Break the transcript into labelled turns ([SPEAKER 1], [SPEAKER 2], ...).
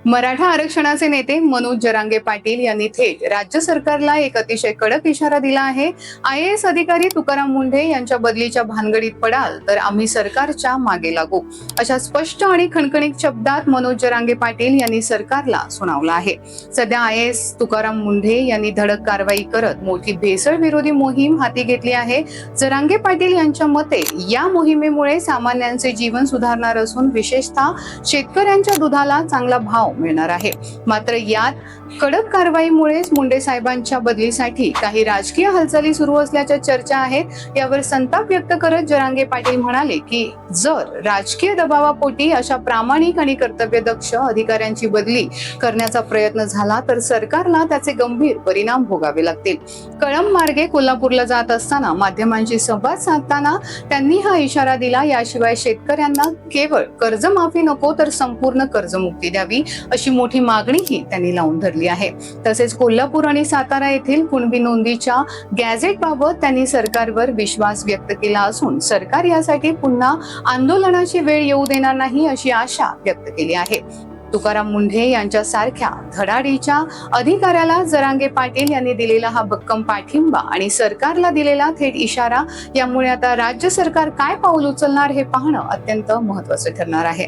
[SPEAKER 1] मराठा आरक्षणाचे नेते मनोज जरांगे पाटील यांनी थेट राज्य सरकारला एक अतिशय कडक इशारा दिला आहे। IAS अधिकारी तुकाराम मुंढे यांच्या बदलीच्या भानगडीत पडाल तर आम्ही सरकारच्या मागे लागू, अशा स्पष्ट आणि खणखणीत शब्दात मनोज जरांगे पाटील यांनी सरकारला सुनावलं आहे। सध्या IAS तुकाराम मुंढे यांनी धडक कारवाई करत मोठी भेसळ विरोधी मोहीम हाती घेतली आहे। जरांगे पाटील यांच्या मते या मोहिमेमुळे सामान्यांचे जीवन सुधारणार असून विशेषतः शेतकऱ्यांच्या दुधाला चांगला भाव मिळणार आहे। मात्र यात कडक कारवाईमुळे मुंडे साहेबांच्या बदलीसाठी काही राजकीय हालचाली सुरू असल्याच्या चर्चा आहेत। यावर संताप व्यक्त करत जरांगे पाटील म्हणाले की जर राजकीय दबावापोटी अशा प्रामाणिक आणि कर्तव्यदक्ष अधिकाऱ्यांची बदली करण्याचा प्रयत्न झाला तर सरकारला त्याचे गंभीर परिणाम भोगावे लागतील। कळंब मार्गे कोल्हापूरला जात असताना माध्यमांशी संवाद साधताना त्यांनी हा इशारा दिला। याशिवाय शेतकऱ्यांना केवळ कर्जमाफी नको तर संपूर्ण कर्जमुक्ती द्यावी अशी मोठी मागणीही त्यांनी लावून धरली आहे। तसेच कोल्हापूर आणि सातारा येथील कुणबी नोंदीच्या गॅझेटबाबत त्यांनी सरकारवर विश्वास व्यक्त केला असून सरकार यासाठी पुन्हा आंदोलनाची वेळ येऊ देणार नाही अशी आशा व्यक्त केली आहे। तुकाराम मुंढे यांच्या सारख्या धडाडीच्या अधिकाऱ्याला जरांगे पाटील यांनी दिलेला हा भक्कम पाठिंबा आणि सरकारला दिलेला थेट इशारा यामुळे आता राज्य सरकार काय पाऊल उचलणार हे पाहणं अत्यंत महत्त्वाचे ठरणार आहे।